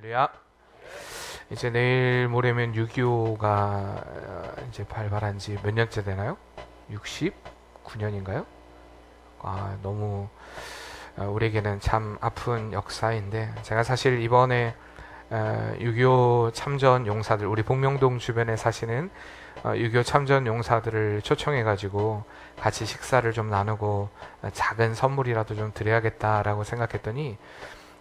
할렐루야. 이제 내일 모레면 6.25가 이제 발발한 지 몇 년째 되나요? 69년인가요? 너무 우리에게는 참 아픈 역사인데, 제가 사실 이번에 6.25 참전 용사들, 우리 복명동 주변에 사시는 6.25 참전 용사들을 초청해가지고 같이 식사를 좀 나누고 작은 선물이라도 좀 드려야겠다라고 생각했더니,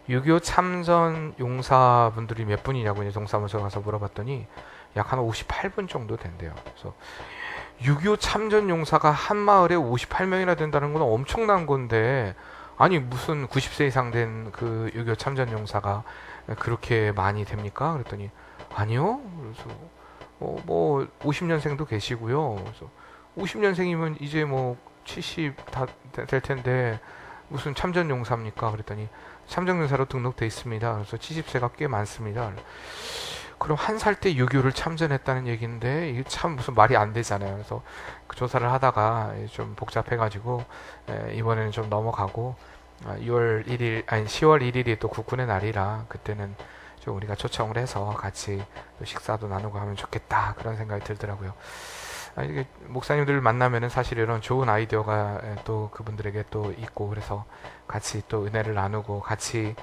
6.25 참전 용사분들이 몇 분이냐고 이제 동사무소 가서 물어봤더니 약 한 58분 정도 된대요. 그래서 6.25 참전 용사가 한 마을에 58명이나 된다는 건 엄청난 건데, 아니 무슨 90세 이상 된 그 6.25 참전 용사가 그렇게 많이 됩니까? 그랬더니 아니요. 그래서 뭐 50년생도 계시고요. 그래서 50년생이면 이제 뭐 70 다 될 텐데 무슨 참전 용사입니까? 그랬더니 참전 용사로 등록돼 있습니다. 그래서 70세가 꽤 많습니다. 그럼 한 살 때 6.25를 참전했다는 얘기인데 이게 참 무슨 말이 안 되잖아요. 그래서 그 조사를 하다가 좀 복잡해가지고 이번에는 좀 넘어가고 10월 1일이 또 국군의 날이라 그때는 좀 우리가 초청을 해서 같이 또 식사도 나누고 하면 좋겠다, 그런 생각이 들더라고요. 이게 목사님들을 만나면은 사실 이런 좋은 아이디어가 또 그분들에게 또 있고, 그래서 같이 또 은혜를 나누고 같이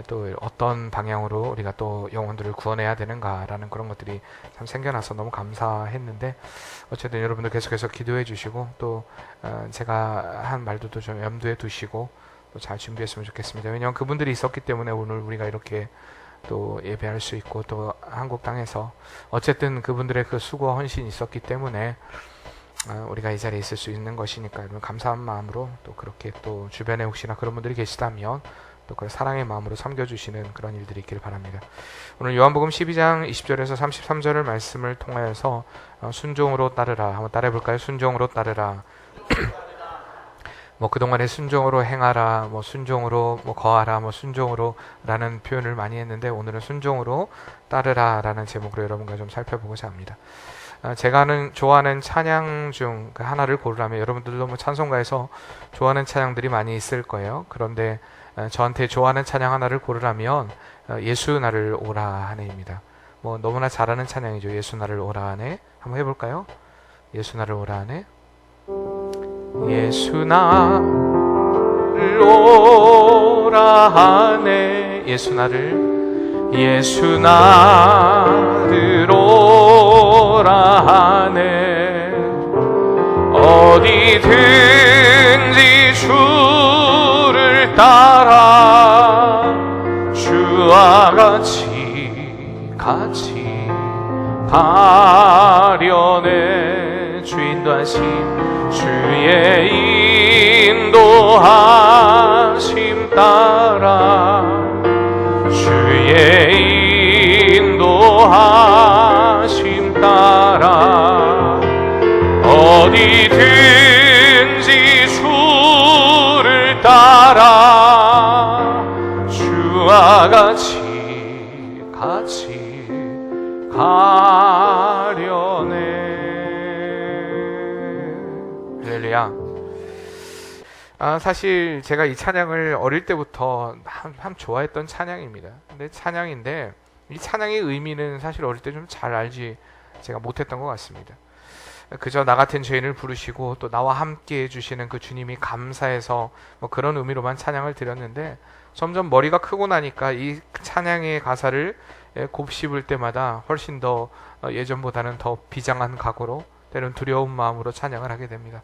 또 어떤 방향으로 우리가 또 영혼들을 구원해야 되는가라는 그런 것들이 참 생겨나서 너무 감사했는데, 어쨌든 여러분들 계속해서 기도해 주시고 또 제가 한 말도 좀 염두에 두시고 또 잘 준비했으면 좋겠습니다. 왜냐하면 그분들이 있었기 때문에 오늘 우리가 이렇게 또 예배할 수 있고, 또 한국 땅에서 어쨌든 그분들의 그 수고와 헌신이 있었기 때문에 우리가 이 자리에 있을 수 있는 것이니까, 여러분 감사한 마음으로 또 그렇게 또 주변에 혹시나 그런 분들이 계시다면 또 그런 사랑의 마음으로 섬겨주시는 그런 일들이 있기를 바랍니다. 오늘 요한복음 12장 20절에서 33절을 말씀을 통하여서 순종으로 따르라, 한번 따라해볼까요? 순종으로 따르라. 뭐 그동안에 순종으로 행하라, 뭐 순종으로 뭐 거하라, 뭐 순종으로 라는 표현을 많이 했는데, 오늘은 순종으로 따르라 라는 제목으로 여러분과 좀 살펴보고자 합니다. 제가 좋아하는 찬양 중 하나를 고르라면, 여러분들도 뭐 찬송가에서 좋아하는 찬양들이 많이 있을 거예요. 그런데 저한테 좋아하는 찬양 하나를 고르라면 예수 나를 오라 하네입니다. 뭐 너무나 잘하는 찬양이죠. 예수 나를 오라 하네. 한번 해볼까요? 예수 나를 오라 하네. 예수 나를 오라 하네. 예수 나를 오라 하네. 어디든지 주를 따라 주와 같이 가려네. 주의 인도하심 따라, 주의 인도하심 따라, 어디든지 주를 따라 주와 같이 가려네. 할렐루야. 사실 제가 이 찬양을 어릴 때부터 참 좋아했던 찬양입니다. 근데 찬양인데 이 찬양의 의미는 사실 어릴 때 좀 잘 알지 제가 못했던 것 같습니다. 그저 나 같은 죄인을 부르시고 또 나와 함께 해주시는 그 주님이 감사해서 뭐 그런 의미로만 찬양을 드렸는데, 점점 머리가 크고 나니까 이 찬양의 가사를 곱씹을 때마다 훨씬 더 예전보다는 더 비장한 각오로, 때론 두려운 마음으로 찬양을 하게 됩니다.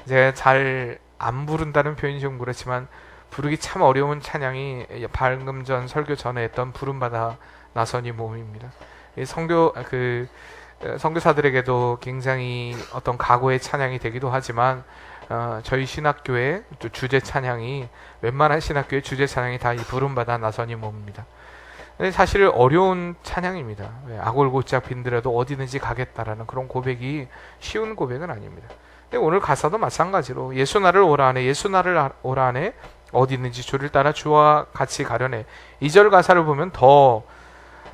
제가 잘 안 부른다는 표현이 좀 그렇지만 부르기 참 어려운 찬양이 방금 전 설교 전에 했던 부름받아 나서니 몸입니다. 선교사들에게도 굉장히 어떤 각오의 찬양이 되기도 하지만 저희 신학교의 주제 찬양이, 웬만한 신학교의 주제 찬양이 다 이 부름받아 나서니 몸입니다. 근데 사실 어려운 찬양입니다. 아골골짝 빈들에도 어디든지 가겠다라는 그런 고백이 쉬운 고백은 아닙니다. 근데 오늘 가사도 마찬가지로 예수 나를 오라 하네, 예수 나를 오라 하네, 어디든지 주를 따라 주와 같이 가려네. 2절 가사를 보면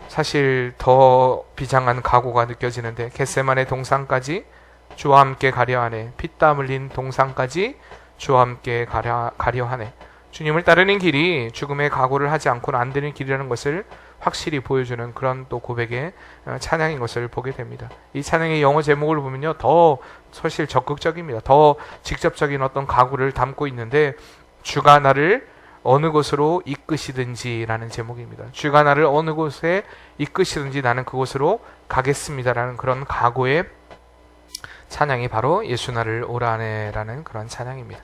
사실 더 비장한 각오가 느껴지는데, 겟세마네 동산까지 주와 함께 가려 하네, 피땀 흘린 동산까지 주와 함께 가려 하네. 주님을 따르는 길이 죽음의 각오를 하지 않고는 안 되는 길이라는 것을 확실히 보여주는 그런 또 고백의 찬양인 것을 보게 됩니다. 이 찬양의 영어 제목을 보면요, 더 사실 적극적입니다. 더 직접적인 어떤 각오를 담고 있는데, 주가 나를 어느 곳으로 이끄시든지 라는 제목입니다. 주가 나를 어느 곳에 이끄시든지 나는 그곳으로 가겠습니다라는 그런 각오의 찬양이 바로 예수 나를 오라네 라는 그런 찬양입니다.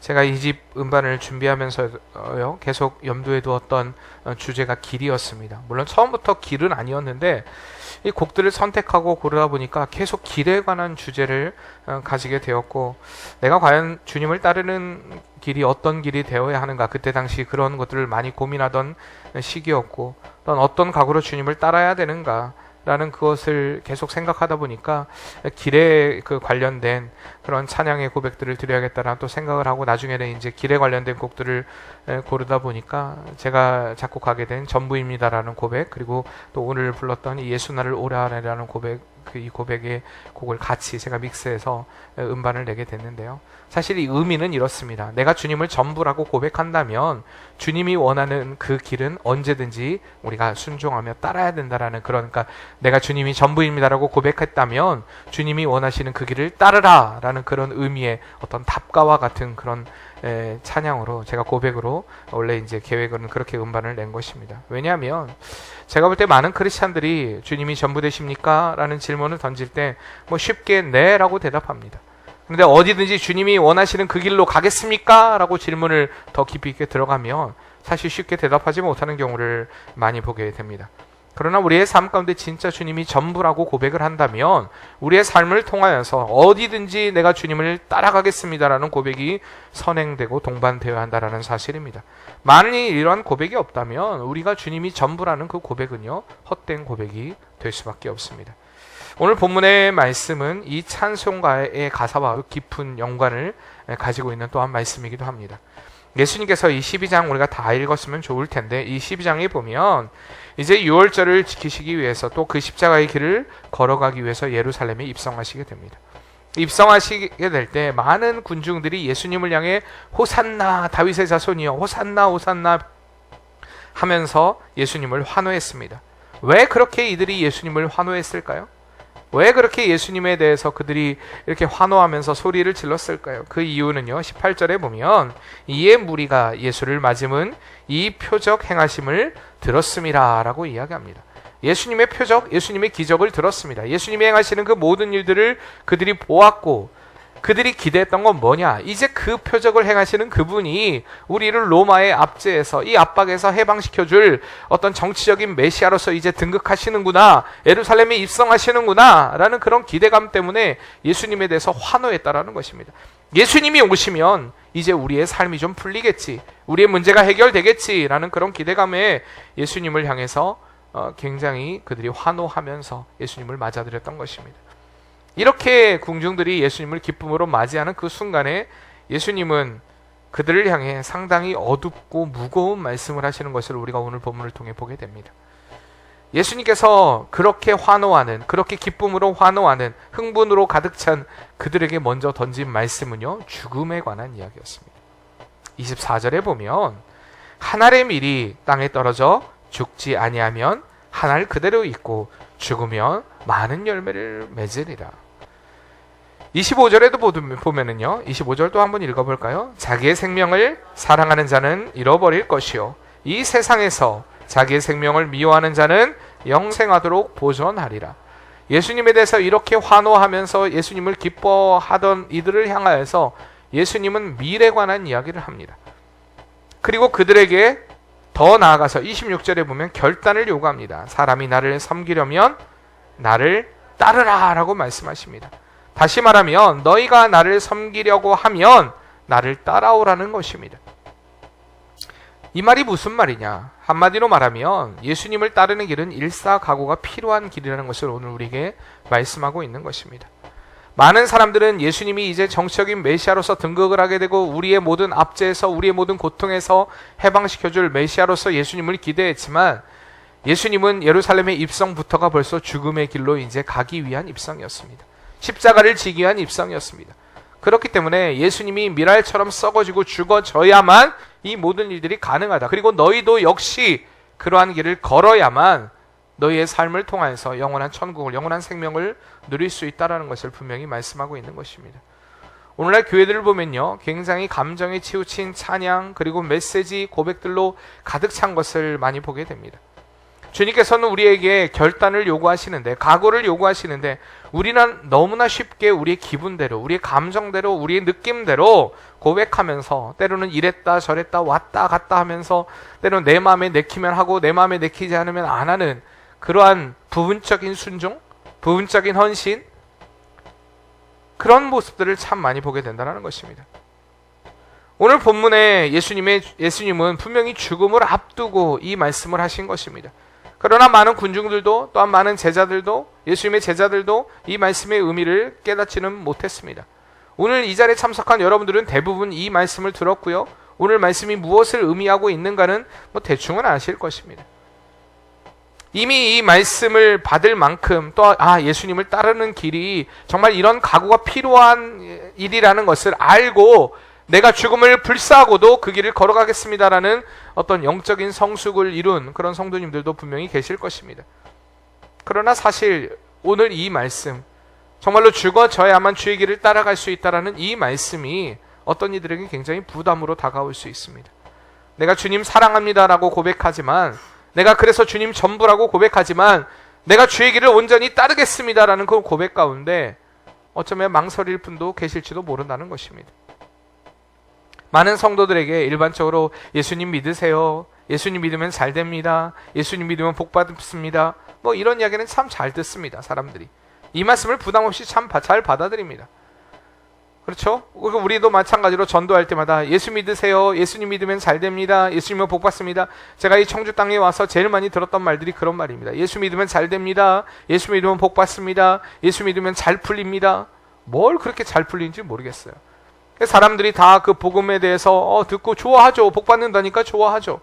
제가 이 집 음반을 준비하면서요, 계속 염두에 두었던 주제가 길이었습니다. 물론 처음부터 길은 아니었는데 이 곡들을 선택하고 고르다 보니까 계속 길에 관한 주제를 가지게 되었고, 내가 과연 주님을 따르는 길이 어떤 길이 되어야 하는가, 그때 당시 그런 것들을 많이 고민하던 시기였고, 또는 어떤 각오로 주님을 따라야 되는가 라는 그것을 계속 생각하다 보니까 길에 관련된 그런 찬양의 고백들을 드려야겠다라는 또 생각을 하고, 나중에는 이제 길에 관련된 곡들을 고르다 보니까 제가 작곡하게 된 전부입니다라는 고백, 그리고 또 오늘 불렀던 이 예수 나를 오라라는 고백, 이 고백의 곡을 같이 제가 믹스해서 음반을 내게 됐는데요. 사실 이 의미는 이렇습니다. 내가 주님을 전부라고 고백한다면 주님이 원하는 그 길은 언제든지 우리가 순종하며 따라야 된다라는, 그러니까 내가 주님이 전부입니다라고 고백했다면 주님이 원하시는 그 길을 따르라 라는 그런 의미의 어떤 답가와 같은 그런 찬양으로, 제가 고백으로 원래 이제 계획은 그렇게 음반을 낸 것입니다. 왜냐하면 제가 볼 때 많은 크리스찬들이 주님이 전부 되십니까? 라는 질문을 던질 때 뭐 쉽게 네 라고 대답합니다. 그런데 어디든지 주님이 원하시는 그 길로 가겠습니까? 라고 질문을 더 깊이 있게 들어가면 사실 쉽게 대답하지 못하는 경우를 많이 보게 됩니다. 그러나 우리의 삶 가운데 진짜 주님이 전부라고 고백을 한다면 우리의 삶을 통하여서 어디든지 내가 주님을 따라가겠습니다라는 고백이 선행되고 동반되어야 한다는 사실입니다. 만일 이러한 고백이 없다면 우리가 주님이 전부라는 그 고백은요, 헛된 고백이 될 수밖에 없습니다. 오늘 본문의 말씀은 이 찬송가의 가사와 깊은 연관을 가지고 있는 또한 말씀이기도 합니다. 예수님께서 이 12장 우리가 다 읽었으면 좋을 텐데, 이 12장에 보면 이제 유월절을 지키시기 위해서 또 그 십자가의 길을 걸어가기 위해서 예루살렘에 입성하시게 됩니다. 입성하시게 될 때 많은 군중들이 예수님을 향해 호산나 다윗의 자손이여 호산나 호산나 하면서 예수님을 환호했습니다. 왜 그렇게 이들이 예수님을 환호했을까요? 왜 그렇게 예수님에 대해서 그들이 이렇게 환호하면서 소리를 질렀을까요? 그 이유는요, 18절에 보면 이에 무리가 예수를 맞음은 이 표적 행하심을 들었음이라 라고 이야기합니다. 예수님의 표적, 예수님의 기적을 들었습니다. 예수님이 행하시는 그 모든 일들을 그들이 보았고, 그들이 기대했던 건 뭐냐? 이제 그 표적을 행하시는 그분이 우리를 로마의 압제에서, 이 압박에서 해방시켜줄 어떤 정치적인 메시아로서 이제 등극하시는구나, 예루살렘에 입성하시는구나 라는 그런 기대감 때문에 예수님에 대해서 환호했다라는 것입니다. 예수님이 오시면 이제 우리의 삶이 좀 풀리겠지, 우리의 문제가 해결되겠지 라는 그런 기대감에 예수님을 향해서 굉장히 그들이 환호하면서 예수님을 맞아들였던 것입니다. 이렇게 궁중들이 예수님을 기쁨으로 맞이하는 그 순간에 예수님은 그들을 향해 상당히 어둡고 무거운 말씀을 하시는 것을 우리가 오늘 본문을 통해 보게 됩니다. 예수님께서 그렇게 환호하는, 그렇게 기쁨으로 환호하는, 흥분으로 가득 찬 그들에게 먼저 던진 말씀은요, 죽음에 관한 이야기였습니다. 24절에 보면 한 알의 밀이 땅에 떨어져 죽지 아니하면 한 알 그대로 있고 죽으면 많은 열매를 맺으리라. 25절에도 보면은요, 25절도 한번 읽어볼까요? 자기의 생명을 사랑하는 자는 잃어버릴 것이요 이 세상에서 자기의 생명을 미워하는 자는 영생하도록 보존하리라. 예수님에 대해서 이렇게 환호하면서 예수님을 기뻐하던 이들을 향하여서 예수님은 미래에 관한 이야기를 합니다. 그리고 그들에게 더 나아가서 26절에 보면 결단을 요구합니다. 사람이 나를 섬기려면 나를 따르라 라고 말씀하십니다. 다시 말하면 너희가 나를 섬기려고 하면 나를 따라오라는 것입니다. 이 말이 무슨 말이냐? 한마디로 말하면 예수님을 따르는 길은 일사각오가 필요한 길이라는 것을 오늘 우리에게 말씀하고 있는 것입니다. 많은 사람들은 예수님이 이제 정치적인 메시아로서 등극을 하게 되고 우리의 모든 압제에서, 우리의 모든 고통에서 해방시켜줄 메시아로서 예수님을 기대했지만, 예수님은 예루살렘의 입성부터가 벌써 죽음의 길로 이제 가기 위한 입성이었습니다. 십자가를 지기 위한 입성이었습니다. 그렇기 때문에 예수님이 밀알처럼 썩어지고 죽어져야만 이 모든 일들이 가능하다. 그리고 너희도 역시 그러한 길을 걸어야만 너희의 삶을 통해서 영원한 천국을, 영원한 생명을 누릴 수 있다는 것을 분명히 말씀하고 있는 것입니다. 오늘날 교회들을 보면요, 굉장히 감정에 치우친 찬양 그리고 메시지 고백들로 가득 찬 것을 많이 보게 됩니다. 주님께서는 우리에게 결단을 요구하시는데, 각오를 요구하시는데, 우리는 너무나 쉽게 우리의 기분대로, 우리의 감정대로, 우리의 느낌대로 고백하면서 때로는 이랬다 저랬다 왔다 갔다 하면서 때로는 내 마음에 내키면 하고 내 마음에 내키지 않으면 안 하는 그러한 부분적인 순종, 부분적인 헌신, 그런 모습들을 참 많이 보게 된다는 것입니다. 오늘 본문에 예수님은 분명히 죽음을 앞두고 이 말씀을 하신 것입니다. 그러나 많은 군중들도 또한 많은 제자들도, 예수님의 제자들도 이 말씀의 의미를 깨닫지는 못했습니다. 오늘 이 자리에 참석한 여러분들은 대부분 이 말씀을 들었고요, 오늘 말씀이 무엇을 의미하고 있는가는 대충은 아실 것입니다. 이미 이 말씀을 받을 만큼 또 예수님을 따르는 길이 정말 이런 각오가 필요한 일이라는 것을 알고 내가 죽음을 불사하고도 그 길을 걸어가겠습니다라는 어떤 영적인 성숙을 이룬 그런 성도님들도 분명히 계실 것입니다. 그러나 사실 오늘 이 말씀, 정말로 죽어져야만 주의 길을 따라갈 수 있다라는 이 말씀이 어떤 이들에게 굉장히 부담으로 다가올 수 있습니다. 내가 주님 사랑합니다라고 고백하지만, 내가 그래서 주님 전부라고 고백하지만, 내가 주의 길을 온전히 따르겠습니다라는 그 고백 가운데 어쩌면 망설일 분도 계실지도 모른다는 것입니다. 많은 성도들에게 일반적으로 예수님 믿으세요, 예수님 믿으면 잘 됩니다, 예수님 믿으면 복 받습니다, 이런 이야기는 참 잘 듣습니다. 사람들이 이 말씀을 부담 없이 참 잘 받아들입니다. 그렇죠? 우리도 마찬가지로 전도할 때마다 예수 믿으세요, 예수님 믿으면 잘 됩니다, 예수님은 복 받습니다. 제가 이 청주 땅에 와서 제일 많이 들었던 말들이 그런 말입니다. 예수 믿으면 잘 됩니다, 예수 믿으면 복 받습니다, 예수 믿으면 잘 풀립니다. 뭘 그렇게 잘 풀리는지 모르겠어요. 사람들이 다 그 복음에 대해서 듣고 좋아하죠. 복 받는다니까 좋아하죠.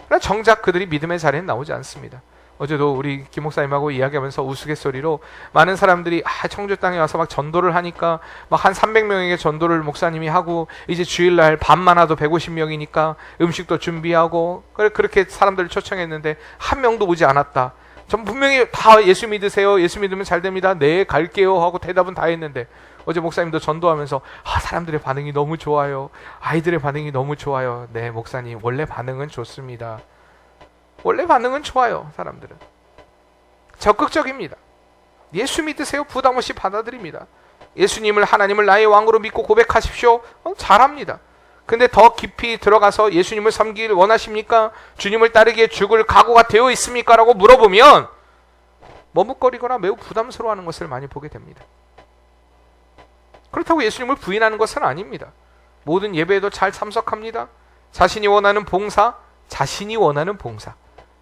그러나 정작 그들이 믿음의 자리는 나오지 않습니다. 어제도 우리 김 목사님하고 이야기하면서 우스갯소리로 많은 사람들이 청주 땅에 와서 막 전도를 하니까 막 한 300명에게 전도를 목사님이 하고, 이제 주일날 밤만 와도 150명이니까 음식도 준비하고 그렇게 사람들을 초청했는데 한 명도 오지 않았다. 전 분명히 다 예수 믿으세요, 예수 믿으면 잘 됩니다, 네 갈게요 하고 대답은 다 했는데, 어제 목사님도 전도하면서 사람들의 반응이 너무 좋아요, 아이들의 반응이 너무 좋아요. 네 목사님, 원래 반응은 좋습니다. 원래 반응은 좋아요. 사람들은 적극적입니다. 예수 믿으세요, 부담 없이 받아들입니다. 예수님을, 하나님을 나의 왕으로 믿고 고백하십시오, 잘합니다. 근데 더 깊이 들어가서 예수님을 섬기길 원하십니까? 주님을 따르기에 죽을 각오가 되어 있습니까? 라고 물어보면 머뭇거리거나 매우 부담스러워하는 것을 많이 보게 됩니다. 그렇다고 예수님을 부인하는 것은 아닙니다. 모든 예배에도 잘 참석합니다. 자신이 원하는 봉사, 자신이 원하는 봉사,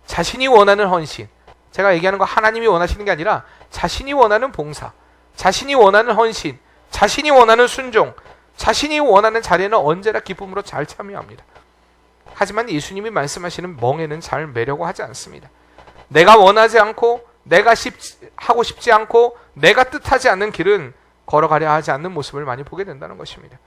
자신이 원하는 헌신, 제가 얘기하는 거 하나님이 원하시는 게 아니라 자신이 원하는 봉사, 자신이 원하는 헌신, 자신이 원하는 순종, 자신이 원하는 자리에는 언제나 기쁨으로 잘 참여합니다. 하지만 예수님이 말씀하시는 멍에는 잘 매려고 하지 않습니다. 내가 원하지 않고, 내가 하고 싶지 않고, 내가 뜻하지 않는 길은 걸어가려 하지 않는 모습을 많이 보게 된다는 것입니다.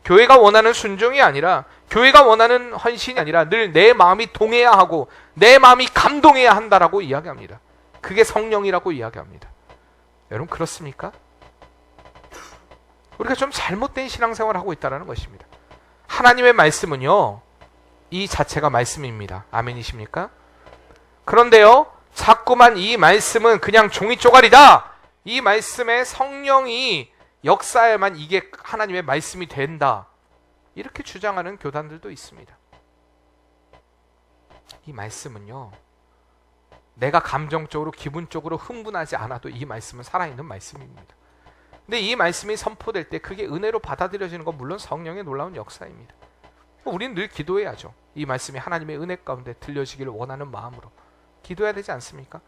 교회가 원하는 순종이 아니라, 교회가 원하는 헌신이 아니라 늘 내 마음이 동해야 하고 내 마음이 감동해야 한다라고 이야기합니다. 그게 성령이라고 이야기합니다. 여러분 그렇습니까? 우리가 좀 잘못된 신앙생활을 하고 있다는 것입니다. 하나님의 말씀은요, 이 자체가 말씀입니다. 아멘이십니까? 그런데요, 자꾸만 이 말씀은 그냥 종이 쪼가리다, 이 말씀에 성령이 역사에만 이게 하나님의 말씀이 된다, 이렇게 주장하는 교단들도 있습니다. 이 말씀은요, 내가 감정적으로 기분적으로 흥분하지 않아도 이 말씀은 살아있는 말씀입니다. 근데 이 말씀이 선포될 때 그게 은혜로 받아들여지는 건 물론 성령의 놀라운 역사입니다. 우리는 늘 기도해야죠. 이 말씀이 하나님의 은혜 가운데 들려지기를 원하는 마음으로 기도해야 되지 않습니까?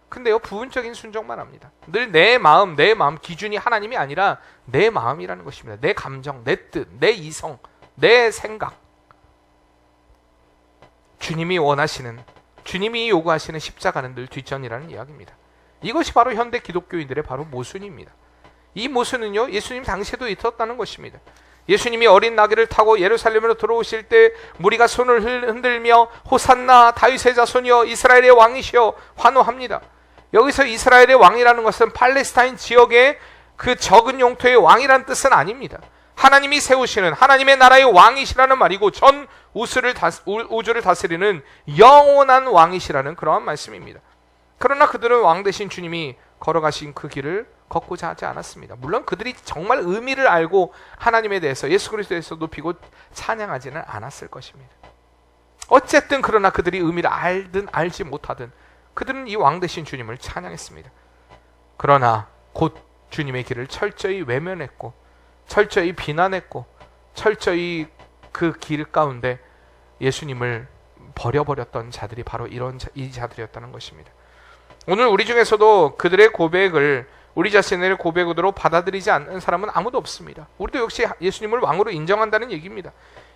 근데요, 부분적인 순종만 합니다. 늘 내 마음 기준이 하나님이 아니라 내 마음이라는 것입니다. 내 감정, 내 뜻, 내 이성, 내 생각. 주님이 원하시는, 주님이 요구하시는 십자가는 늘 뒷전이라는 이야기입니다. 이것이 바로 현대 기독교인들의 바로 모순입니다. 이 모순은요, 예수님 당시에도 있었다는 것입니다. 예수님이 어린 나귀를 타고 예루살렘으로 들어오실 때 무리가 손을 흔들며 호산나 다윗의 자손이여 이스라엘의 왕이시여 환호합니다. 여기서 이스라엘의 왕이라는 것은 팔레스타인 지역의 그 적은 용토의 왕이라는 뜻은 아닙니다. 하나님이 세우시는 하나님의 나라의 왕이시라는 말이고 전 우주를 다스리는 영원한 왕이시라는 그러한 말씀입니다. 그러나 그들은 왕 대신 주님이 걸어가신 그 길을 걷고자 하지 않았습니다. 물론 그들이 정말 의미를 알고 하나님에 대해서 예수 그리스도에 대해서 높이고 찬양하지는 않았을 것입니다. 어쨌든 그러나 그들이 의미를 알든 알지 못하든 그들은 이 왕 대신 주님을 찬양했습니다. 그러나 곧 주님의 길을 철저히 외면했고 철저히 비난했고 철저히 그 길 가운데 예수님을 버려버렸던 자들이 바로 이 자들이었다는 것입니다. 오늘 우리 중에서도 그들의 고백을 우리 자신의 고백으로 받아들이지 않는 사람은 아무도 없습니다. 우리도 역시 예수님을 왕으로 인정한다는 얘기입니다.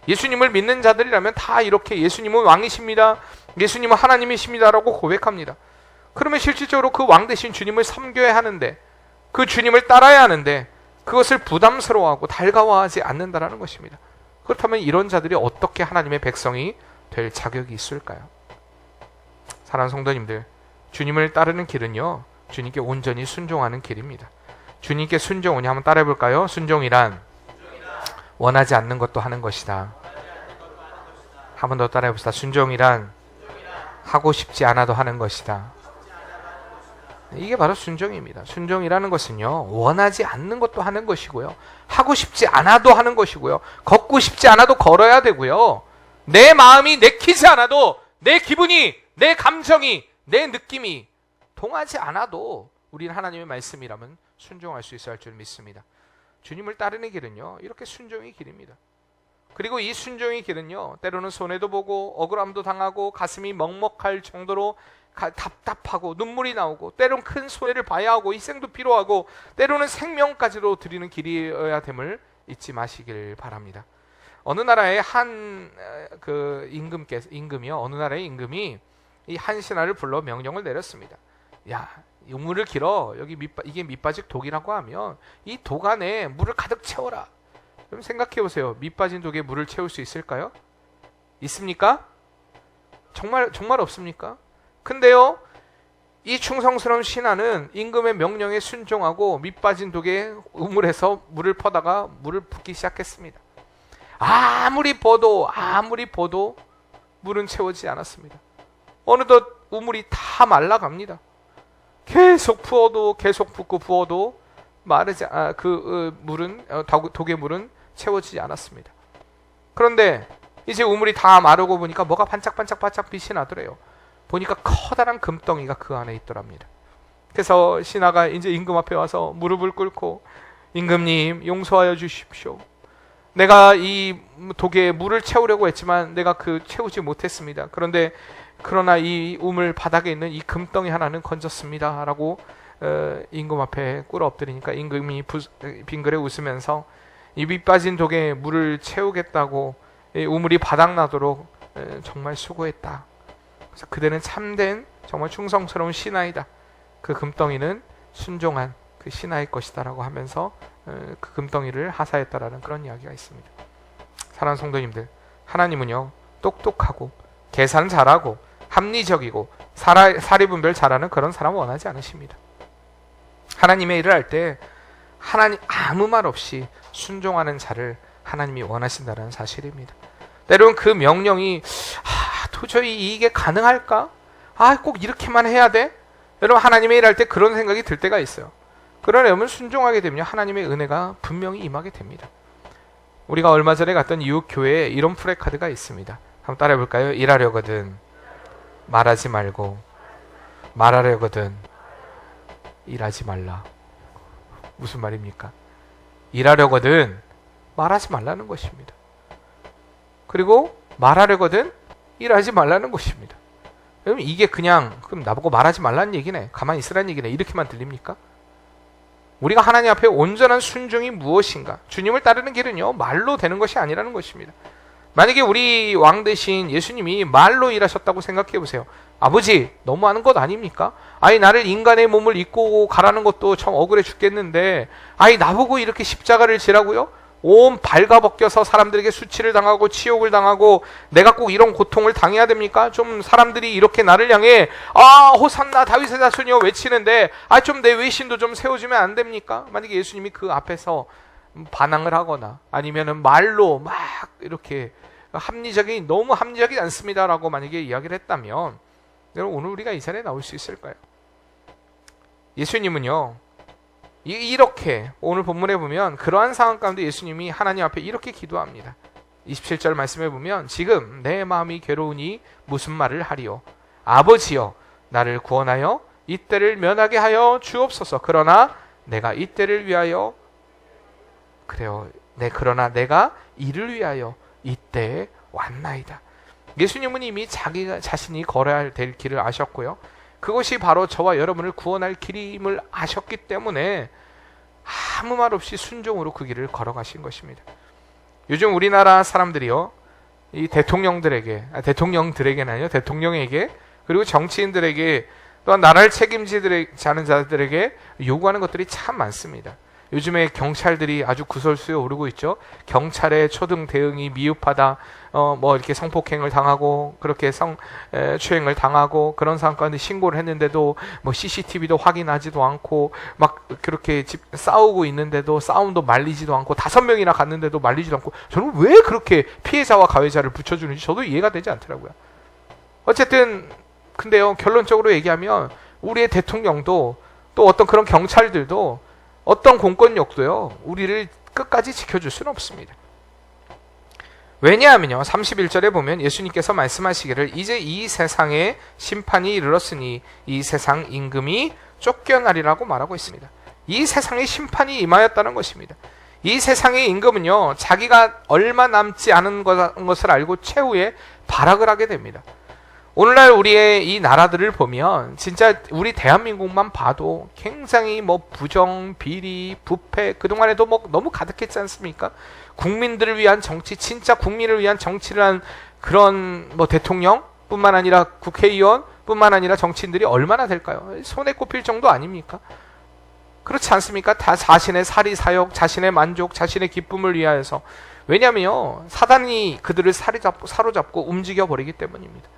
예수님을 믿는 자들이라면 다 이렇게 예수님은 왕이십니다, 예수님은 하나님이십니다라고 고백합니다. 그러면 실질적으로 그 왕 대신 주님을 섬겨야 하는데 그 주님을 따라야 하는데 그것을 부담스러워하고 달가워하지 않는다라는 것입니다. 그렇다면 이런 자들이 어떻게 하나님의 백성이 될 자격이 있을까요? 사랑하는 성도님들, 주님을 따르는 길은요 주님께 온전히 순종하는 길입니다. 주님께 순종하니 한번 따라해 볼까요? 순종이란 원하지 않는 것도 하는 것이다. 한 번 더 따라해 봅시다. 순종이란 하고 싶지 않아도 하는 것이다. 이게 바로 순종입니다. 순종이라는 것은요 원하지 않는 것도 하는 것이고요, 하고 싶지 않아도 하는 것이고요, 걷고 싶지 않아도 걸어야 되고요, 내 마음이 내키지 않아도 내 기분이, 내 감정이, 내 느낌이 동하지 않아도 우리는 하나님의 말씀이라면 순종할 수 있어야 할 줄 믿습니다. 주님을 따르는 길은요 이렇게 순종의 길입니다. 그리고 이 순종의 길은요 때로는 손해도 보고 억울함도 당하고 가슴이 먹먹할 정도로 답답하고 눈물이 나오고 때로는 큰 손해를 봐야 하고 희생도 필요하고 때로는 생명까지도 드리는 길이어야 됨을 잊지 마시길 바랍니다. 어느 나라의 한 임금이요, 어느 나라의 임금이 이 한 신하를 불러 명령을 내렸습니다. 야, 우물을 길어. 여기 이게 밑빠진 독이라고 하면 이 독 안에 물을 가득 채워라. 그럼 생각해 보세요. 밑빠진 독에 물을 채울 수 있을까요? 있습니까? 정말 없습니까? 근데요, 이 충성스러운 신하는 임금의 명령에 순종하고 밑빠진 독에 우물에서 물을 퍼다가 물을 붓기 시작했습니다. 아무리 퍼도 물은 채워지지 않았습니다. 어느덧 우물이 다 말라갑니다. 계속 부어도 계속 붓고 부어도 독의 물은 채워지지 않았습니다. 그런데 이제 우물이 다 마르고 보니까 뭐가 반짝반짝 빛이 나더래요. 보니까 커다란 금덩이가 그 안에 있더랍니다. 그래서 신하가 이제 임금 앞에 와서 무릎을 꿇고 임금님 용서하여 주십시오. 내가 이 독에 물을 채우려고 했지만 내가 채우지 못했습니다. 그러나 이 우물 바닥에 있는 이 금덩이 하나는 건졌습니다 라고 임금 앞에 꿇어 엎드리니까 임금이 빙그레 웃으면서 이 밑빠진 독에 물을 채우겠다고 우물이 바닥나도록 정말 수고했다. 그래서 그대는 참된 정말 충성스러운 신하이다. 그 금덩이는 순종한 그 신하의 것이다 라고 하면서 그 금덩이를 하사했다라는 그런 이야기가 있습니다. 사랑하는 성도님들, 하나님은요 똑똑하고 계산 잘하고 합리적이고 사리분별 잘하는 그런 사람 원하지 않으십니다. 하나님의 일을 할 때 하나님 아무 말 없이 순종하는 자를 하나님이 원하신다는 사실입니다. 때로는 그 명령이 도저히 이게 가능할까? 꼭 이렇게만 해야 돼? 여러분, 하나님의 일을 할 때 그런 생각이 들 때가 있어요. 그러나 여러분 순종하게 되면 하나님의 은혜가 분명히 임하게 됩니다. 우리가 얼마 전에 갔던 이웃 교회에 이런 프레카드가 있습니다. 한번 따라해 볼까요? 일하려거든 말하지 말고, 말하려거든 일하지 말라. 무슨 말입니까? 일하려거든 말하지 말라는 것입니다. 그리고 말하려거든 일하지 말라는 것입니다. 여러분, 이게 그럼 나보고 말하지 말라는 얘기네, 가만히 있으라는 얘기네, 이렇게만 들립니까? 우리가 하나님 앞에 온전한 순종이 무엇인가? 주님을 따르는 길은요 말로 되는 것이 아니라는 것입니다. 만약에 우리 왕 대신 예수님이 말로 일하셨다고 생각해 보세요. 아버지, 너무하는 것 아닙니까? 나를 인간의 몸을 입고 가라는 것도 참 억울해 죽겠는데 나보고 이렇게 십자가를 지라고요? 온 발가벗겨서 사람들에게 수치를 당하고 치욕을 당하고 내가 꼭 이런 고통을 당해야 됩니까? 좀 사람들이 이렇게 나를 향해 호산나 다윗의 자손이여 외치는데 좀 내 외신도 좀 세워주면 안 됩니까? 만약에 예수님이 그 앞에서 반항을 하거나 아니면은 말로 막 이렇게 너무 합리적이지 않습니다라고 만약에 이야기를 했다면 여러분, 오늘 우리가 이 자리에 나올 수 있을까요? 예수님은요, 이렇게 오늘 본문에 보면 그러한 상황 가운데 예수님이 하나님 앞에 이렇게 기도합니다. 27절 말씀에 보면 지금 내 마음이 괴로우니 무슨 말을 하리요? 아버지여, 나를 구원하여 이 때를 면하게 하여 주옵소서. 그러나 내가 이 때를 위하여 그러나 내가 이를 위하여 이때에 왔나이다. 예수님은 이미 자신이 걸어야 될 길을 아셨고요, 그것이 바로 저와 여러분을 구원할 길임을 아셨기 때문에 아무 말 없이 순종으로 그 길을 걸어가신 것입니다. 요즘 우리나라 사람들이요, 이 대통령에게 그리고 정치인들에게 또한 나라를 책임지는 자들에게 요구하는 것들이 참 많습니다. 요즘에 경찰들이 아주 구설수에 오르고 있죠. 경찰의 초등 대응이 미흡하다, 이렇게 성폭행을 당하고 그렇게 성추행을 당하고 그런 상황 가운데 신고를 했는데도 CCTV도 확인하지도 않고 막 그렇게 싸우고 있는데도 싸움도 말리지도 않고 5명이나 갔는데도 말리지도 않고, 저는 왜 그렇게 피해자와 가해자를 붙여주는지 저도 이해가 되지 않더라고요. 어쨌든 근데요, 결론적으로 얘기하면 우리의 대통령도 또 어떤 그런 경찰들도 어떤 공권력도요, 우리를 끝까지 지켜줄 수는 없습니다. 왜냐하면요, 31절에 보면 예수님께서 말씀하시기를 이제 이 세상에 심판이 이르렀으니 이 세상 임금이 쫓겨나리라고 말하고 있습니다. 이 세상에 심판이 임하였다는 것입니다. 이 세상의 임금은요, 자기가 얼마 남지 않은 것을 알고 최후에 발악을 하게 됩니다. 오늘날 우리의 이 나라들을 보면 진짜 우리 대한민국만 봐도 굉장히 부정, 비리, 부패 그동안에도 너무 가득했지 않습니까? 국민들을 위한 정치, 진짜 국민을 위한 정치를 한 그런 대통령뿐만 아니라 국회의원뿐만 아니라 정치인들이 얼마나 될까요? 손에 꼽힐 정도 아닙니까? 그렇지 않습니까? 다 자신의 사리사욕, 자신의 만족, 자신의 기쁨을 위하여서. 왜냐하면요, 사단이 그들을 사로잡고 움직여버리기 때문입니다.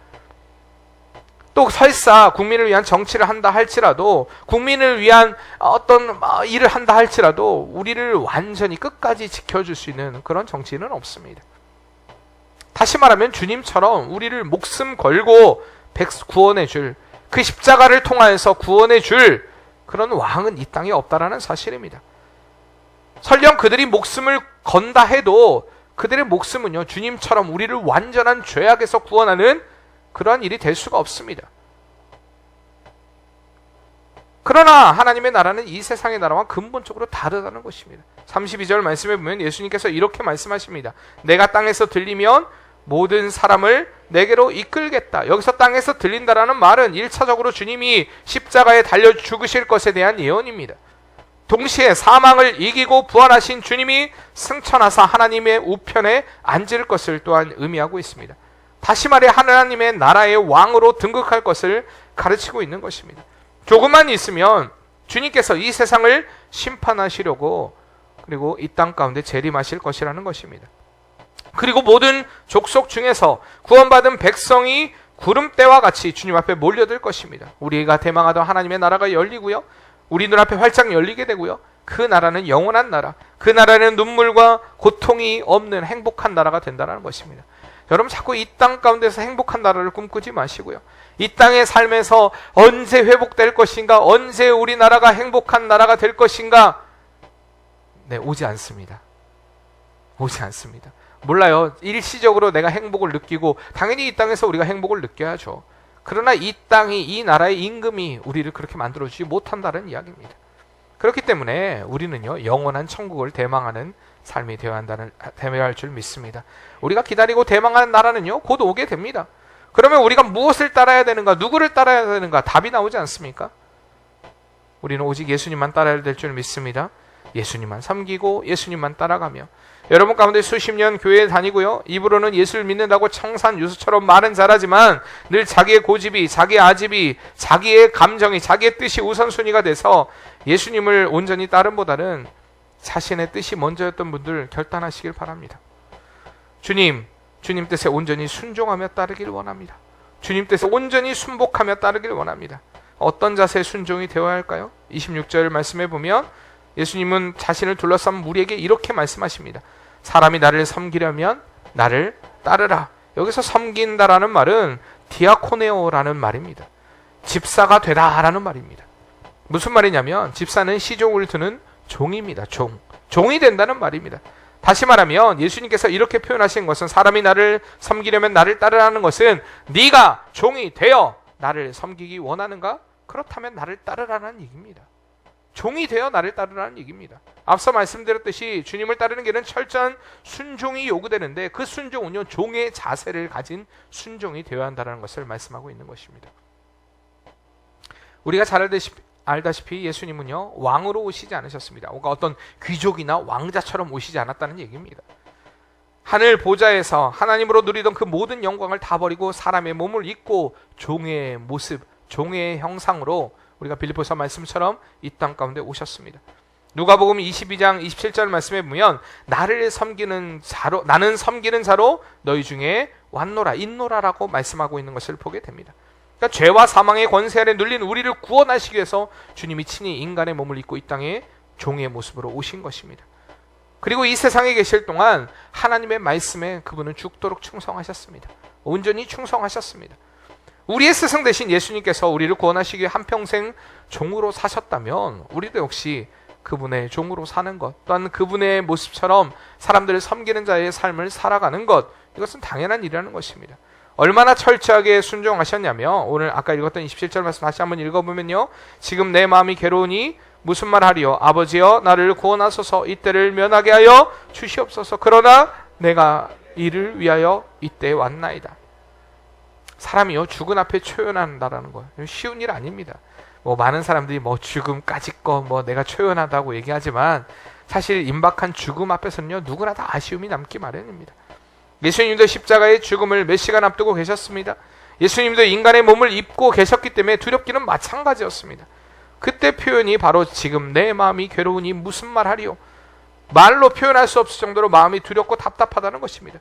또 설사 국민을 위한 정치를 한다 할지라도, 국민을 위한 어떤 일을 한다 할지라도 우리를 완전히 끝까지 지켜줄 수 있는 그런 정치인은 없습니다. 다시 말하면 주님처럼 우리를 목숨 걸고 구원해 줄, 그 십자가를 통하여서 구원해 줄 그런 왕은 이 땅에 없다라는 사실입니다. 설령 그들이 목숨을 건다 해도 그들의 목숨은요, 주님처럼 우리를 완전한 죄악에서 구원하는 그러한 일이 될 수가 없습니다. 그러나 하나님의 나라는 이 세상의 나라와 근본적으로 다르다는 것입니다. 32절 말씀에 보면 예수님께서 이렇게 말씀하십니다. 내가 땅에서 들리면 모든 사람을 내게로 이끌겠다. 여기서 땅에서 들린다라는 말은 1차적으로 주님이 십자가에 달려 죽으실 것에 대한 예언입니다. 동시에 사망을 이기고 부활하신 주님이 승천하사 하나님의 우편에 앉을 것을 또한 의미하고 있습니다. 다시 말해 하나님의 나라의 왕으로 등극할 것을 가르치고 있는 것입니다. 조금만 있으면 주님께서 이 세상을 심판하시려고 그리고 이 땅 가운데 재림하실 것이라는 것입니다. 그리고 모든 족속 중에서 구원받은 백성이 구름대와 같이 주님 앞에 몰려들 것입니다. 우리가 대망하던 하나님의 나라가 열리고요, 우리 눈앞에 활짝 열리게 되고요, 그 나라는 영원한 나라, 그 나라는 눈물과 고통이 없는 행복한 나라가 된다는 것입니다. 여러분, 자꾸 이 땅 가운데서 행복한 나라를 꿈꾸지 마시고요, 이 땅의 삶에서 언제 회복될 것인가, 언제 우리나라가 행복한 나라가 될 것인가, 오지 않습니다. 오지 않습니다. 몰라요. 일시적으로 내가 행복을 느끼고 당연히 이 땅에서 우리가 행복을 느껴야죠. 그러나 이 땅이, 이 나라의 임금이 우리를 그렇게 만들어주지 못한다는 이야기입니다. 그렇기 때문에 우리는요, 영원한 천국을 대망하는 삶이 되어야 할 줄 믿습니다. 우리가 기다리고 대망하는 나라는요, 곧 오게 됩니다. 그러면 우리가 무엇을 따라야 되는가, 누구를 따라야 되는가, 답이 나오지 않습니까? 우리는 오직 예수님만 따라야 될 줄 믿습니다. 예수님만 섬기고 예수님만 따라가며, 여러분 가운데 수십 년 교회에 다니고요, 입으로는 예수를 믿는다고 청산유수처럼 말은 잘하지만 늘 자기의 고집이, 자기의 아집이, 자기의 감정이, 자기의 뜻이 우선순위가 돼서 예수님을 온전히 따름보다는 자신의 뜻이 먼저였던 분들 결단하시길 바랍니다. 주님 뜻에 온전히 순종하며 따르길 원합니다. 주님 뜻에 온전히 순복하며 따르길 원합니다. 어떤 자세의 순종이 되어야 할까요? 26절 말씀해 보면 예수님은 자신을 둘러싼 무리에게 이렇게 말씀하십니다. 사람이 나를 섬기려면 나를 따르라. 여기서 섬긴다라는 말은 디아코네오라는 말입니다. 집사가 되다라는 말입니다. 무슨 말이냐면 집사는 시종을 두는 종입니다. 종이 된다는 말입니다. 다시 말하면 예수님께서 이렇게 표현하신 것은 사람이 나를 섬기려면 나를 따르라는 것은 네가 종이 되어 나를 섬기기 원하는가? 그렇다면 나를 따르라는 얘기입니다. 종이 되어 나를 따르라는 얘기입니다. 앞서 말씀드렸듯이 주님을 따르는 길은 철저한 순종이 요구되는데 그 순종은요 종의 자세를 가진 순종이 되어야 한다는 것을 말씀하고 있는 것입니다. 우리가 잘 알다시피 예수님은요 왕으로 오시지 않으셨습니다. 뭔가 어떤 귀족이나 왕자처럼 오시지 않았다는 얘기입니다. 하늘 보좌에서 하나님으로 누리던 그 모든 영광을 다 버리고 사람의 몸을 입고 종의 모습, 종의 형상으로 우리가 빌립보서 말씀처럼 이 땅 가운데 오셨습니다. 누가복음 22장 27절 말씀에 보면 나는 섬기는 자로 너희 중에 왔노라 있노라라고 말씀하고 있는 것을 보게 됩니다. 그러니까 죄와 사망의 권세 아래 눌린 우리를 구원하시기 위해서 주님이 친히 인간의 몸을 입고 이 땅에 종의 모습으로 오신 것입니다. 그리고 이 세상에 계실 동안 하나님의 말씀에 그분은 죽도록 충성하셨습니다. 온전히 충성하셨습니다. 우리의 스승 되신 예수님께서 우리를 구원하시기 위해 한평생 종으로 사셨다면 우리도 역시 그분의 종으로 사는 것, 또한 그분의 모습처럼 사람들을 섬기는 자의 삶을 살아가는 것, 이것은 당연한 일이라는 것입니다. 얼마나 철저하게 순종하셨냐면 오늘 아까 읽었던 27절 말씀 다시 한번 읽어보면요, 지금 내 마음이 괴로우니 무슨 말 하리요? 아버지여 나를 구원하소서. 이때를 면하게 하여 주시옵소서. 그러나 내가 이를 위하여 이때에 왔나이다. 사람이요 죽은 앞에 초연한다라는 거 쉬운 일 아닙니다. 많은 사람들이 죽음까지 내가 초연하다고 얘기하지만 사실 임박한 죽음 앞에서는요 누구나 다 아쉬움이 남기 마련입니다. 예수님도 십자가의 죽음을 몇 시간 앞두고 계셨습니다. 예수님도 인간의 몸을 입고 계셨기 때문에 두렵기는 마찬가지였습니다. 그때 표현이 바로 지금 내 마음이 괴로우니 무슨 말 하리요? 말로 표현할 수 없을 정도로 마음이 두렵고 답답하다는 것입니다.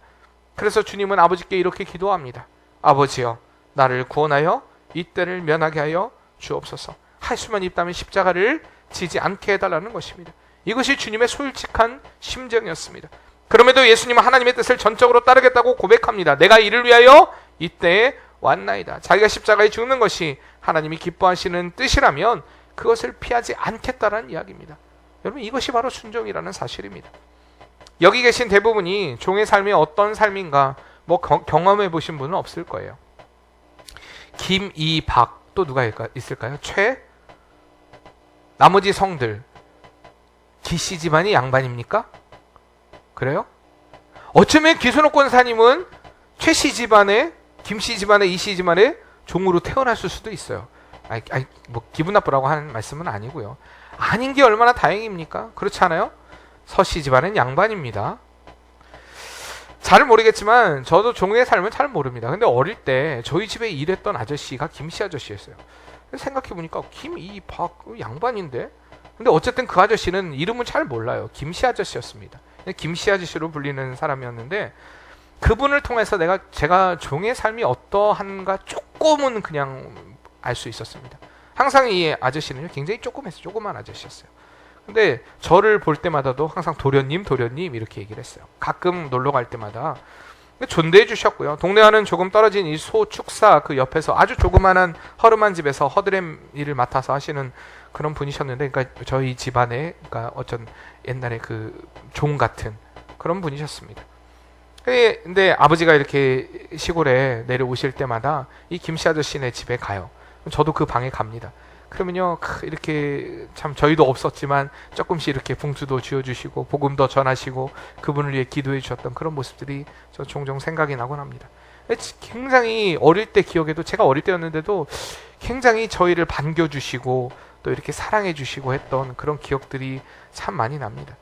그래서 주님은 아버지께 이렇게 기도합니다. 아버지여 나를 구원하여 이때를 면하게 하여 주옵소서. 할 수만 있다면 십자가를 지지 않게 해달라는 것입니다. 이것이 주님의 솔직한 심정이었습니다. 그럼에도 예수님은 하나님의 뜻을 전적으로 따르겠다고 고백합니다. 내가 이를 위하여 이때에 왔나이다. 자기가 십자가에 죽는 것이 하나님이 기뻐하시는 뜻이라면 그것을 피하지 않겠다라는 이야기입니다. 여러분 이것이 바로 순종이라는 사실입니다. 여기 계신 대부분이 종의 삶이 어떤 삶인가 경험해 보신 분은 없을 거예요. 김, 이, 박 또 누가 있을까요? 최? 나머지 성들 기씨 집안이 양반입니까? 그래요? 어쩌면 기순옥 권사님은 최씨 집안에 김씨 집안에 이씨 집안에 종으로 태어났을 수도 있어요. 기분 나쁘라고 하는 말씀은 아니고요. 아닌 게 얼마나 다행입니까? 그렇지 않아요? 서씨 집안은 양반입니다. 잘 모르겠지만 저도 종의 삶은 잘 모릅니다. 근데 어릴 때 저희 집에 일했던 아저씨가 김씨 아저씨였어요. 생각해보니까 김, 이, 박 양반인데? 근데 어쨌든 그 아저씨는 이름은 잘 몰라요. 김씨 아저씨였습니다. 김씨 아저씨로 불리는 사람이었는데 그분을 통해서 제가 종의 삶이 어떠한가 조금은 그냥 알 수 있었습니다. 항상 이 아저씨는 굉장히 조그만 아저씨였어요. 근데 저를 볼 때마다도 항상 도련님 이렇게 얘기를 했어요. 가끔 놀러 갈 때마다 존대해 주셨고요. 동네와는 조금 떨어진 이 소축사 그 옆에서 아주 조그마한 허름한 집에서 허드렛 일을 맡아서 하시는 그런 분이셨는데, 그러니까 저희 집안에 어쩐 옛날에 그 종 같은 그런 분이셨습니다. 근데 아버지가 이렇게 시골에 내려오실 때마다 이 김씨 아저씨네 집에 가요. 저도 그 방에 갑니다. 그러면요 이렇게 참 저희도 없었지만 조금씩 이렇게 봉투도 쥐어주시고 복음도 전하시고 그분을 위해 기도해 주셨던 그런 모습들이 저 종종 생각이 나곤 합니다. 굉장히 어릴 때 기억에도, 제가 어릴 때였는데도 굉장히 저희를 반겨주시고 또 이렇게 사랑해 주시고 했던 그런 기억들이 참 많이 납니다.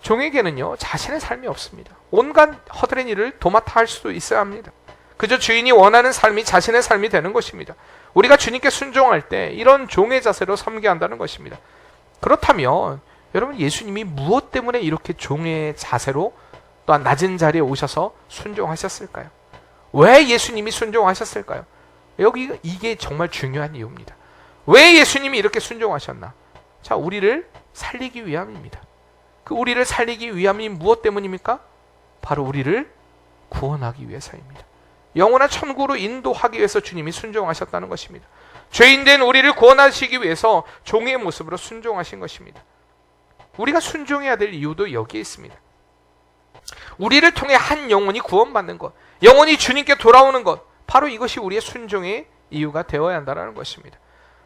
종에게는요 자신의 삶이 없습니다. 온갖 허드렛 일을 도맡아 할 수도 있어야 합니다. 그저 주인이 원하는 삶이 자신의 삶이 되는 것입니다. 우리가 주님께 순종할 때 이런 종의 자세로 섬겨야 한다는 것입니다. 그렇다면 여러분, 예수님이 무엇 때문에 이렇게 종의 자세로 또한 낮은 자리에 오셔서 순종하셨을까요? 왜 예수님이 순종하셨을까요? 이게 정말 중요한 이유입니다. 왜 예수님이 이렇게 순종하셨나? 자, 우리를 살리기 위함입니다. 그 우리를 살리기 위함이 무엇 때문입니까? 바로 우리를 구원하기 위해서입니다. 영원한 천국으로 인도하기 위해서 주님이 순종하셨다는 것입니다. 죄인된 우리를 구원하시기 위해서 종의 모습으로 순종하신 것입니다. 우리가 순종해야 될 이유도 여기에 있습니다. 우리를 통해 한 영혼이 구원받는 것, 영혼이 주님께 돌아오는 것, 바로 이것이 우리의 순종의 이유가 되어야 한다는 것입니다.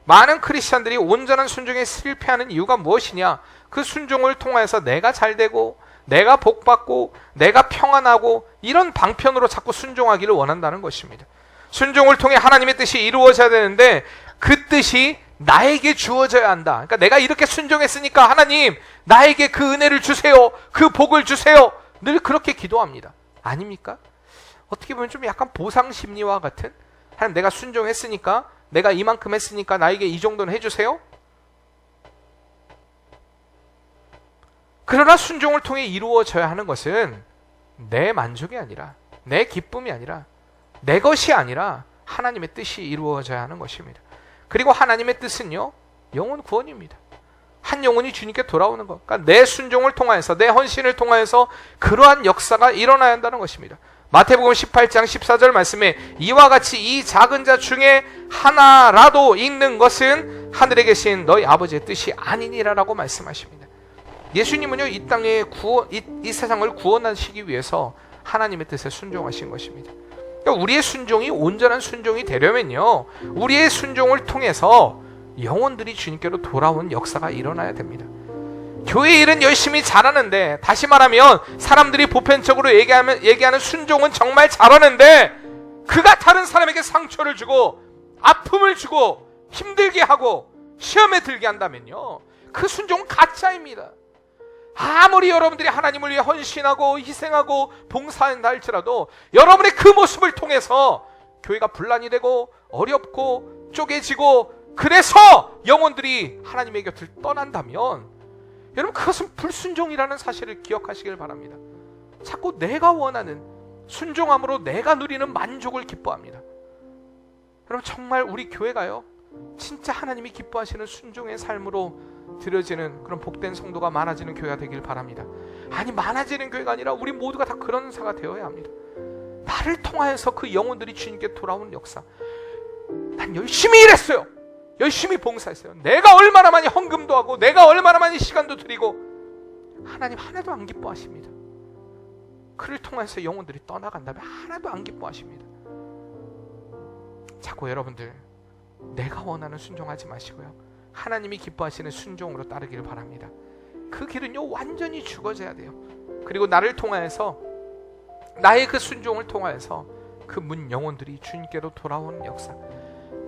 많은 크리스찬들이 온전한 순종에 실패하는 이유가 무엇이냐? 그 순종을 통해서 내가 잘되고 내가 복받고 내가 평안하고 이런 방편으로 자꾸 순종하기를 원한다는 것입니다. 순종을 통해 하나님의 뜻이 이루어져야 되는데 그 뜻이 나에게 주어져야 한다. 그러니까 내가 이렇게 순종했으니까 하나님 나에게 그 은혜를 주세요, 그 복을 주세요, 늘 그렇게 기도합니다. 아닙니까? 어떻게 보면 좀 약간 보상 심리와 같은, 하나님 내가 순종했으니까, 내가 이만큼 했으니까 나에게 이 정도는 해주세요. 그러나 순종을 통해 이루어져야 하는 것은 내 만족이 아니라, 내 기쁨이 아니라, 내 것이 아니라 하나님의 뜻이 이루어져야 하는 것입니다. 그리고 하나님의 뜻은요, 영혼 구원입니다. 한 영혼이 주님께 돌아오는 것, 그러니까 내 순종을 통하여서, 내 헌신을 통하여서 그러한 역사가 일어나야 한다는 것입니다. 마태복음 18장 14절 말씀에 이와 같이 이 작은 자 중에 하나라도 읽는 것은 하늘에 계신 너희 아버지의 뜻이 아니니라라고 말씀하십니다. 예수님은요, 이 땅에 이 세상을 구원하시기 위해서 하나님의 뜻에 순종하신 것입니다. 그러니까 우리의 순종이 온전한 순종이 되려면요, 우리의 순종을 통해서 영혼들이 주님께로 돌아오는 역사가 일어나야 됩니다. 교회 일은 열심히 잘하는데, 다시 말하면 사람들이 보편적으로 얘기하는 순종은 정말 잘하는데 그가 다른 사람에게 상처를 주고 아픔을 주고 힘들게 하고 시험에 들게 한다면요, 그 순종은 가짜입니다. 아무리 여러분들이 하나님을 위해 헌신하고 희생하고 봉사한다 할지라도 여러분의 그 모습을 통해서 교회가 분란이 되고 어렵고 쪼개지고, 그래서 영혼들이 하나님의 곁을 떠난다면 여러분, 그것은 불순종이라는 사실을 기억하시길 바랍니다. 자꾸 내가 원하는 순종함으로 내가 누리는 만족을 기뻐합니다. 여러분, 정말 우리 교회가요, 진짜 하나님이 기뻐하시는 순종의 삶으로 드려지는 그런 복된 성도가 많아지는 교회가 되길 바랍니다. 아니, 많아지는 교회가 아니라 우리 모두가 다 그런 사가 되어야 합니다. 나를 통하여서 그 영혼들이 주님께 돌아오는 역사. 난 열심히 일했어요, 열심히 봉사했어요, 내가 얼마나 많이 헌금도 하고 내가 얼마나 많이 시간도 드리고, 하나님 하나도 안 기뻐하십니다. 그를 통해서 영혼들이 떠나간다면 하나도 안 기뻐하십니다. 자꾸 여러분들 내가 원하는 순종하지 마시고요, 하나님이 기뻐하시는 순종으로 따르기를 바랍니다. 그 길은요, 완전히 죽어져야 돼요. 그리고 나를 통하여서, 나의 그 순종을 통하여서 그 문 영혼들이 주님께로 돌아오는 역사,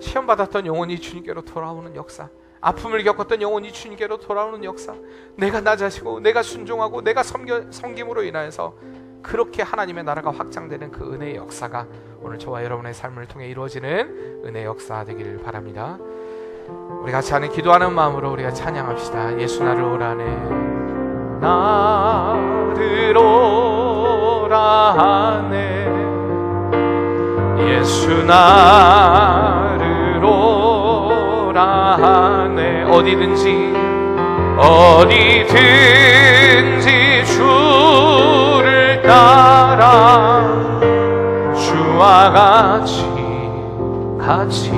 시험받았던 영혼이 주님께로 돌아오는 역사, 아픔을 겪었던 영혼이 주님께로 돌아오는 역사, 내가 나 자시고 내가 순종하고 내가 섬김으로 인하여서 그렇게 하나님의 나라가 확장되는 그 은혜의 역사가 오늘 저와 여러분의 삶을 통해 이루어지는 은혜의 역사 되기를 바랍니다. 우리 같이 하는 기도하는 마음으로 우리가 찬양합시다. 예수 나를 오라네, 나를 오라네, 예수 나를 오라네. 어디든지 주를 따라 주와 같이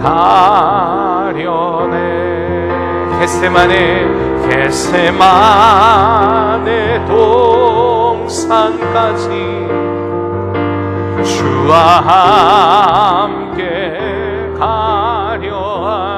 가려네. 겟세마네 동산까지 주와 함께 가려